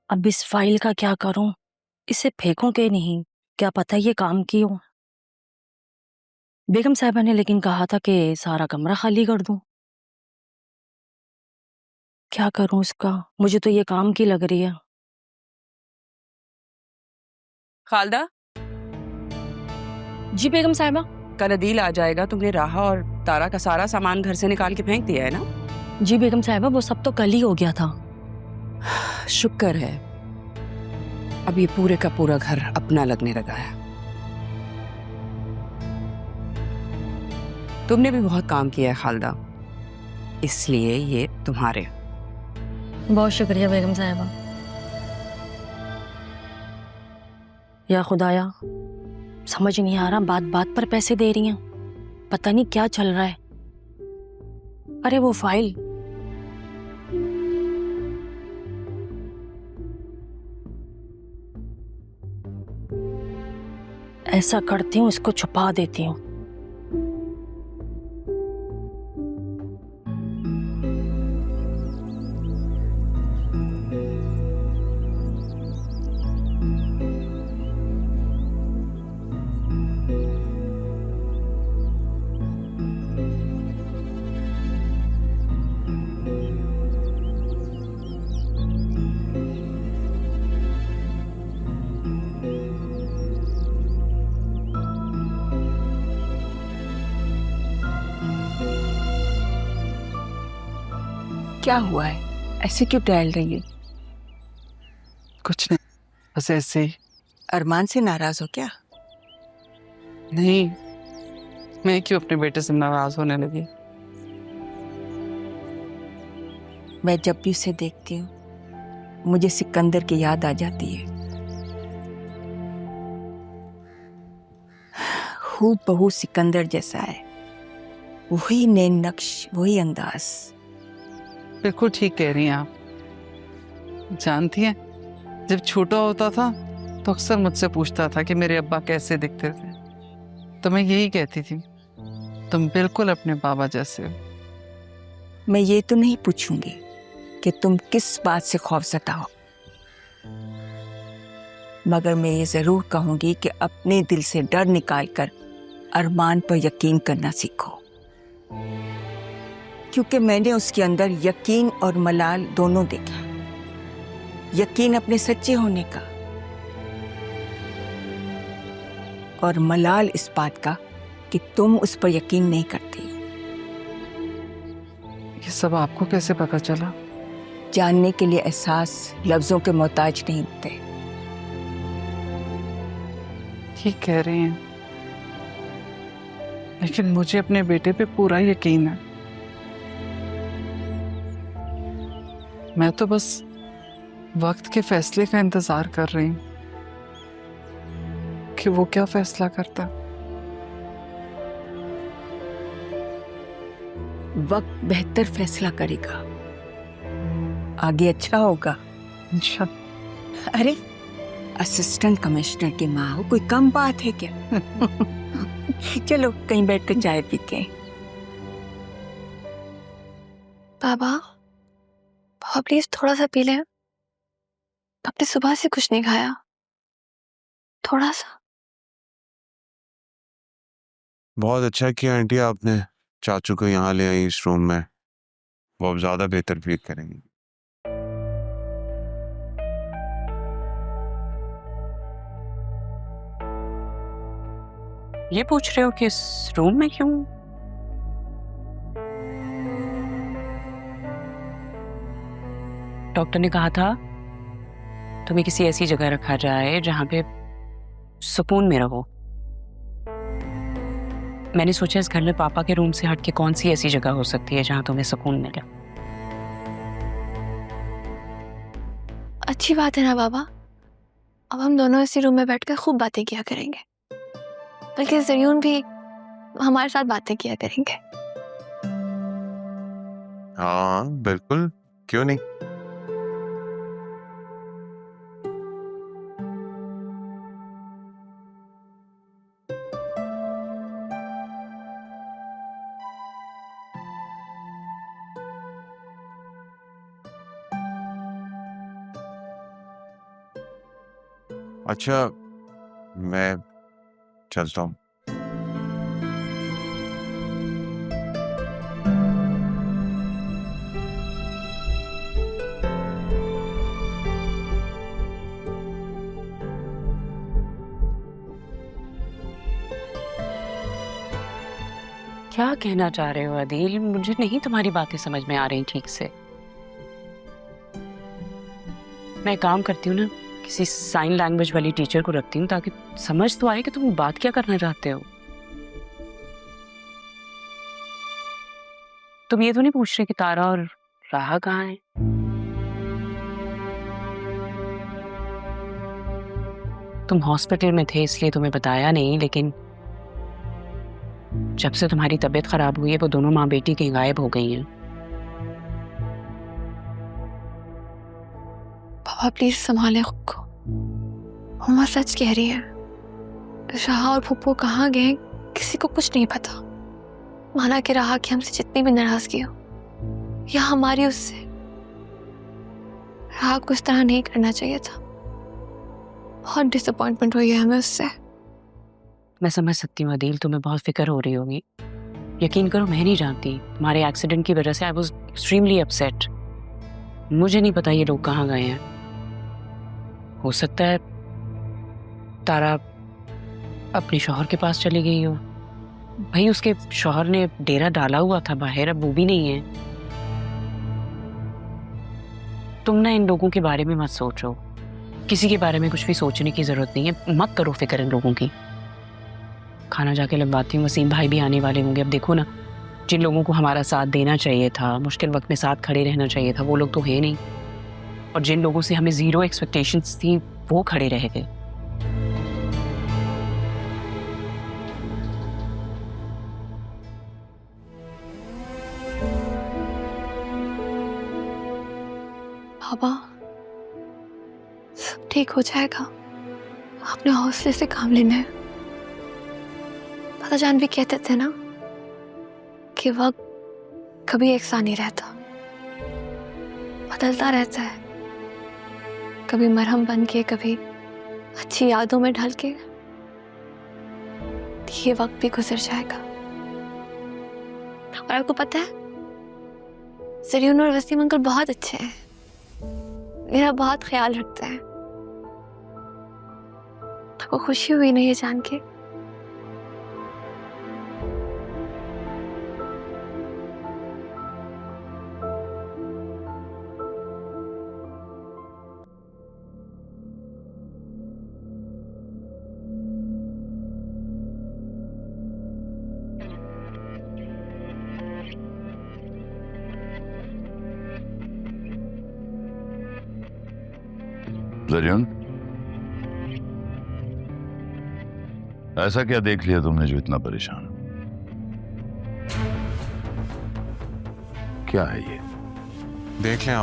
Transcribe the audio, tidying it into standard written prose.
अब इस फाइल का क्या करूं? इसे फेंकूं के नहीं, क्या पता ये काम की हो। बेगम साहिबा ने लेकिन कहा था कि सारा कमरा खाली कर दूं। क्या करूं इसका? मुझे तो ये काम की लग रही है। खालदा, जी बेगम साहिबा। कल अदील आ जाएगा। तुमने राहा और तारा का सारा सामान घर से निकाल के फेंक दिया है ना? जी बेगम साहिबा, वो सब तो कल ही हो गया था। शुक्र है, अब ये पूरे का पूरा घर अपना लगने लगा है। तुमने भी बहुत काम किया है खालदा, इसलिए ये तुम्हारे। बहुत शुक्रिया बेगम साहिबा। या खुदाया, समझ नहीं आ रहा, बात बात पर पैसे दे रही हैं। पता नहीं क्या चल रहा है। अरे वो फाइल, ऐसा करती हूँ, इसको छुपा देती हूँ। क्या हुआ है? ऐसे क्यों टहल रही है? कुछ नहीं, बस ऐसे ही। अरमान से नाराज हो क्या? नहीं, मैं क्यों अपने बेटे से नाराज होने लगी? मैं जब भी उसे देखती हूँ मुझे सिकंदर की याद आ जाती है। हूबहू सिकंदर जैसा है, वही नैन नक्श, वही अंदाज। बिल्कुल ठीक कह रही हैं आप। जानती हैं, जब छोटा होता था तो अक्सर मुझसे पूछता था कि मेरे अब्बा कैसे दिखते थे, तो मैं यही कहती थी, तुम बिल्कुल अपने बाबा जैसे हो। मैं ये तो नहीं पूछूंगी कि तुम किस बात से खौफजदा हो, मगर मैं ये जरूर कहूंगी कि अपने दिल से डर निकालकर अरमान पर यकीन करना सीखो, क्योंकि मैंने उसके अंदर यकीन और मलाल दोनों देखा। यकीन अपने सच्चे होने का, और मलाल इस बात का कि तुम उस पर यकीन नहीं करती। ये सब आपको कैसे पता चला? जानने के लिए एहसास लफ्जों के मोहताज नहीं होते। ठीक कह रही हैं, लेकिन मुझे अपने बेटे पे पूरा यकीन है। मैं तो बस वक्त के फैसले का इंतजार कर रही हूँ कि वो क्या फैसला करता। वक्त बेहतर फैसला करेगा, आगे अच्छा होगा। इंशाल्लाह। अरे, असिस्टेंट कमिश्नर की माँ हो, कोई कम बात है क्या? चलो कहीं बैठ कर चाय पीते हैं। बाबा, बाबा प्लीज थोड़ा सा पी लें। आपने सुबह से कुछ नहीं खाया, थोड़ा सा। बहुत अच्छा किया आंटी आपने चाचू को यहाँ ले आई इस रूम में। वो अब ज्यादा बेहतर फील करेंगे। ये पूछ रहे हो कि इस रूम में क्यों? डॉक्टर ने कहा था तुम्हें किसी ऐसी जगह रखा जाए जहां पे सुकून में रहो। मैंने सोचा इस घर में पापा के रूम से हट के कौन सी ऐसी जगह हो सकती है जहां तुम्हें सुकून मिले। अच्छी बात है ना बाबा, अब हम दोनों इसी रूम में बैठकर खूब बातें किया करेंगे, बल्कि जरियून भी हमारे साथ बातें किया करेंगे। हाँ बिल्कुल, क्यों नहीं। अच्छा, मैं चलता हूँ। क्या कहना चाह रहे हो अदील? मुझे नहीं तुम्हारी बातें समझ में आ रही ठीक से। मैं एक काम करती हूँ ना, किसी साइन लैंग्वेज वाली टीचर को रखती हूँ ताकि समझ तो आए कि तुम बात क्या करना चाहते हो। तुम ये तो नहीं पूछ रहे कि तारा और राहा कहाँ है? तुम हॉस्पिटल में थे इसलिए तुम्हें बताया नहीं, लेकिन जब से तुम्हारी तबीयत खराब हुई है वो दोनों माँ बेटी कहीं गायब हो गई हैं। पापा प्लीज संभालें खुद को। मम्मा सच कह रही है, राहा और फूफू कहाँ गए किसी को कुछ नहीं पता। माना कि राहा की हमसे जितनी भी नाराजगी हो या हमारी उससे, राहा को इस तरह नहीं करना चाहिए था। बहुत डिसअपॉइंटमेंट हुई है हमें उससे। मैं समझ सकती हूँ अदील, तुम्हें बहुत फिक्र हो रही होगी। यकीन करो मैं नहीं जानती, तुम्हारे एक्सीडेंट की वजह से आई वाज एक्सट्रीमली अपसेट। मुझे नहीं पता ये लोग कहाँ गए हैं। हो सकता है तारा अपने शौहर के पास चली गई हो। भाई उसके शौहर ने डेरा डाला हुआ था बाहर, अब वो भी नहीं है। तुम ना इन लोगों के बारे में मत सोचो, किसी के बारे में कुछ भी सोचने की जरूरत नहीं है। मत करो फिक्र इन लोगों की। खाना जाके लगवाती हूँ, वसीम भाई भी आने वाले होंगे। अब देखो ना, जिन लोगों को हमारा साथ देना चाहिए था, मुश्किल वक्त में साथ खड़े रहना चाहिए था, वो लोग तो है नहीं। और जिन लोगों से हमें जीरो एक्सपेक्टेशंस थी वो खड़े रह गए। पापा सब ठीक हो जाएगा, अपने हौसले से काम लेना है। पता जान भी कहते थे ना कि वक्त कभी एक सा नहीं रहता, बदलता रहता है। कभी मरहम बन के, कभी अच्छी यादों में ढल के। ये वक्त भी गुजर जाएगा। और आपको पता है, सरीन और वसीम अंकल बहुत अच्छे हैं, मेरा बहुत ख्याल रखते हैं। आपको खुशी हुई ना ये जान के? जरियन, ऐसा क्या देख लिया तुमने जो इतना परेशान? क्या है ये? देख लें